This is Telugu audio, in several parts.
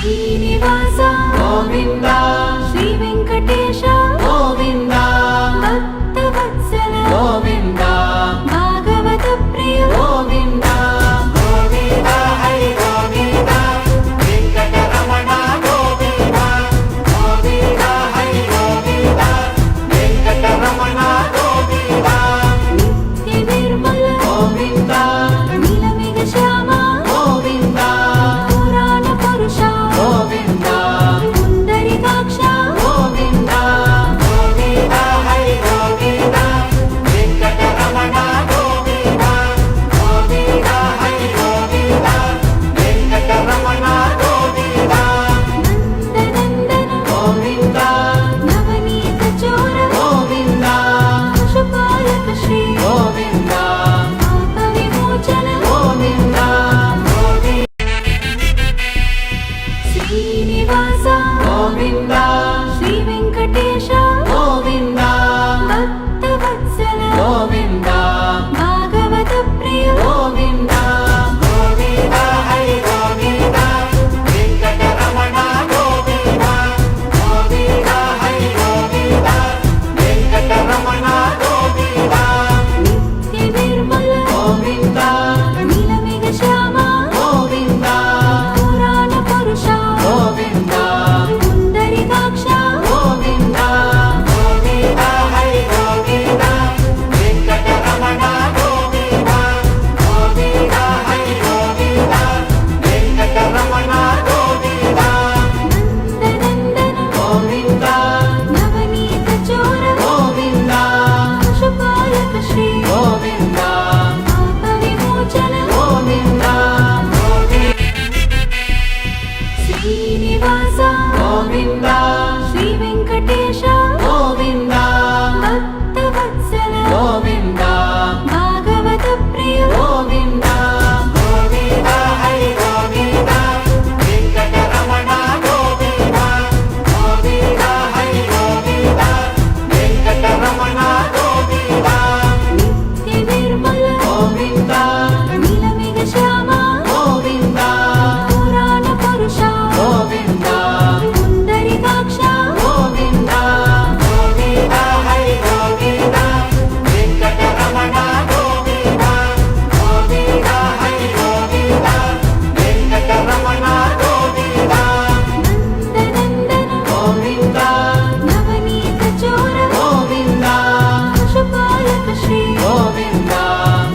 శ్రీనివాస గోవింద శ్రీ వెంకటేశ గోవింద భక్తవత్సల గోవింద భాగవత ప్రియ గోవింద గోవింద హరి గోవింద వెంకటరమణ గోవింద గోవింద హరి గోవింద వెంకటరమణ గోవింద నిత్య నిర్మల గోవింద నీలమేఘ శ్యామ గోవింద పురాణ పురుష గోవింద పుండరీకాక్ష గోవింద గోవింద హరి గోవింద వెంకటరమణ గోవింద గోవింద హరి గోవింద వెంకటరమణ గోవింద నందనందన గోవింద నవనీత చోర గోవింద పశుపాలక శ్రీ గోవింద పాప విమోచన గోవింద శ్రీనివాస గోవింద శ్రీ వెంకటేశ గోవింద భక్తవత్సల గోవింద భాగవత ప్రియ గోవింద గోవింద హరి గోవింద వెంకటరమణ గోవింద గోవింద హరి గోవింద వెంకటరమణ గోవింద నిత్య నిర్మల గోవింద నీలమేఘ శ్యామ గోవింద పురాణ పురుష గోవింద పుండరీకాక్ష గోవింద గోవింద హరి గోవింద వెంకటరమణ గోవింద గోవింద హరి గోవింద వెంకటరమణ గోవింద నందనందన గోవింద నవనీత చోర గోవింద పశుపాలక శ్రీ గోవింద పాప విమోచన గోవింద శ్రీనివాస గోవింద శ్రీ వెంకటేశ గోవింద భక్తవత్సల గోవింద భాగవత ప్రియ గోవింద గోవింద హరి గోవింద వెంకటరమణ గోవింద గోవింద హరి గోవింద వెంకటరమణ గోవింద నిత్య నిర్మల గోవింద నీలమేఘ శ్యామ గోవింద పురాణ పురుష గోవింద పుండరీకాక్ష గోవింద గోవింద హరి గోవింద వెంకటరమణ గోవింద గోవింద హరి గోవింద వెంకటరమణ గోవింద నందనందన గోవింద నవనీత చోర గోవింద పశుపాలక శ్రీ గోవింద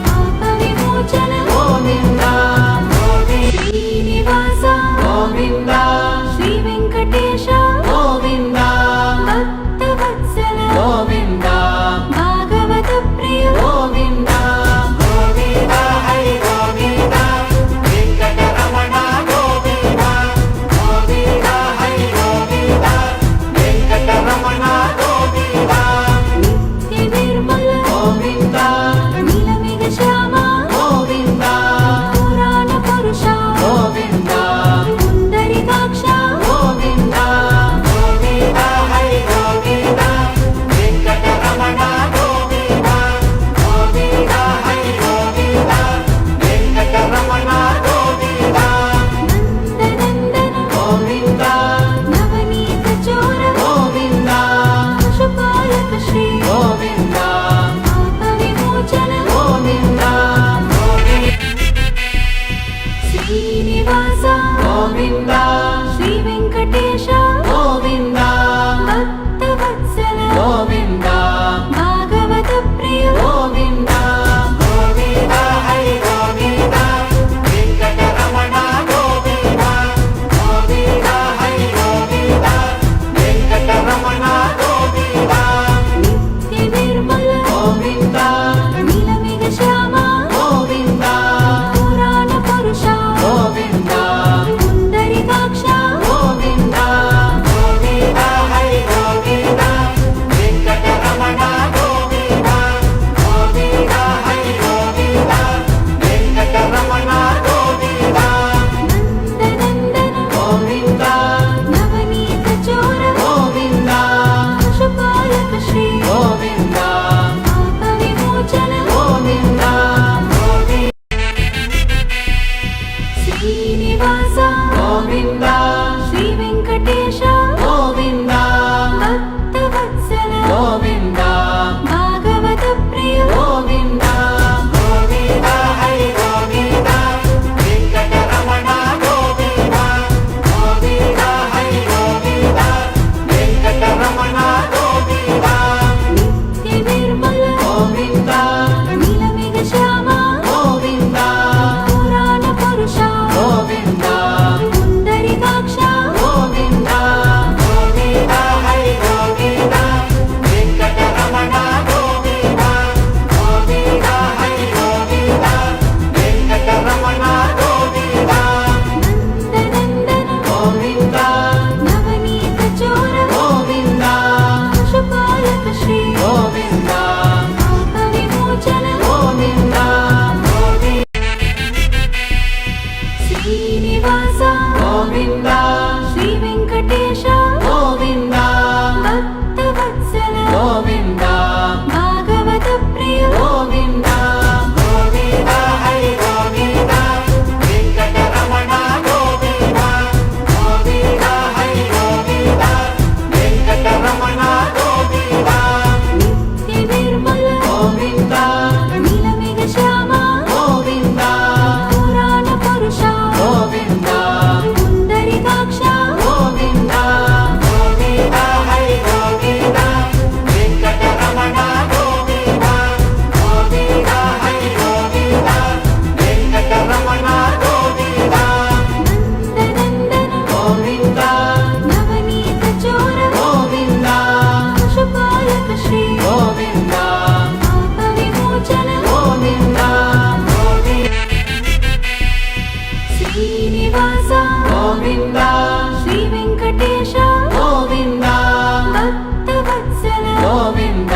పాప విమోచన గోవింద శ్రీనివాస గోవింద శ్రీ వెంకటేశ గోవింద భక్తవత్సల గోవింద భాగవత ప్రియ గోవింద గోవింద హరి గోవింద వెంకటరమణ గోవింద గోవింద హరి గోవింద వెంకటరమణ గోవింద నిత్య నిర్మల గోవింద నీలమేఘ శ్యామ గోవింద పురాణ పురుష గోవింద పుండరీకాక్ష గోవింద గోవింద హరి గోవింద వెంకటరమణ గోవింద గోవింద హరి గోవింద వెంకటరమణ గోవింద నందనందన గోవింద నవనీత చోర గోవింద పశుపాలక శ్రీ గోవింద పాప విమోచన గోవింద శ్రీనివాస గోవింద శ్రీ వెంకటేశ గోవింద భక్తవత్సల గోవింద భాగవత ప్రియ గోవింద గోవింద హరి గోవింద వెంకటరమణ గోవింద గోవింద హరి గోవింద వెంకటరమణ గోవింద నిత్య నిర్మల గోవింద నీలమేఘ శ్యామ గోవింద పురాణ పురుష గోవింద పుండరీకాక్ష గోవింద గోవింద హరి గోవింద వెంకటరమణ గోవింద గోవింద హరి గోవింద వెంకటరమణ గోవింద నందనందన గోవింద నవనీత చోర గోవింద పశుపాలక శ్రీ గోవింద పాప విమోచన గోవింద శ్రీనివాస గోవింద శ్రీ వెంకటేశ గోవింద భక్తవత్సల గోవింద భాగవత ప్రియ గోవింద గోవింద హరి గోవింద వెంకటరమణ గోవింద గోవింద హరి గోవింద వెంకటరమణ గోవింద నిత్య నిర్మల గోవింద నీలమేఘ శ్యామ గోవింద పురాణ పురుష గోవింద పుండరీకాక్ష గోవింద గోవింద హరి గోవింద వెంకటరమణ గోవింద గోవింద హరి గోవింద వెంకటరమణ గోవింద నందనందన గోవింద నవనీత చోర గోవింద పశుపాలక శ్రీ గోవింద పాప విమోచన గోవింద శ్రీనివాస గోవింద శ్రీ వెంకటేశ గోవింద భక్తవత్సల గోవింద భాగవత ప్రియ గోవింద గోవింద హరి గోవింద వెంకటరమణ గోవింద గోవింద హరి గోవింద వెంకటరమణ గోవింద నిత్య నిర్మల గోవింద నీలమేఘ శ్యామ గోవింద పురాణ పురుష గోవింద పుండరీకాక్ష గోవింద గోవింద హరి గోవింద వెంకటరమణ గోవింద గోవింద హరి గోవింద వెంకటరమణ గోవింద నందనందన గోవింద నవనీత చోర గోవింద పశుపాలక శ్రీ గోవింద పాప విమోచన గోవింద శ్రీనివాస గోవింద శ్రీ వెంకటేశ గోవింద భక్తవత్సల గోవింద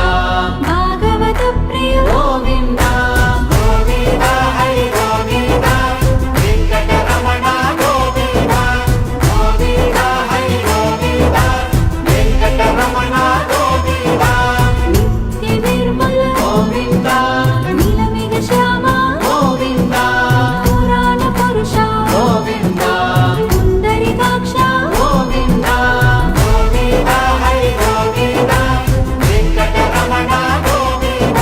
భాగవత ప్రియ గోవింద గోవింద హరి గోవింద వెంకటరమణ గోవింద గోవింద హరి గోవింద వెంకటరమణ గోవింద నిత్య నిర్మల గోవింద నీలమేఘ శ్యామ గోవింద పురాణ పురుష గోవింద పుండరీకాక్ష గోవింద గోవింద హరి గోవింద వెంకటరమణ గోవింద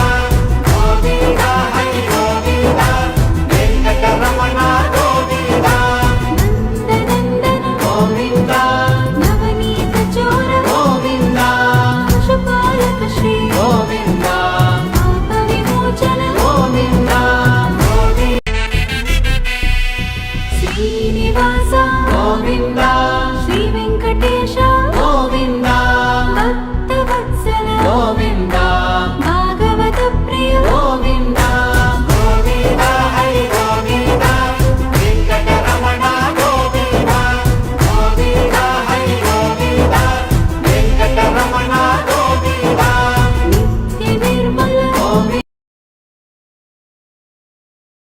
గోవింద హరి గోవింద వెంకటరమణ గోవింద నందనందన గోవింద నవనీత చోర గోవింద పశుపాలక శ్రీ గోవింద పాప విమోచన గోవింద శ్రీనివాస గోవింద శ్రీ వెంకటేశ గోవింద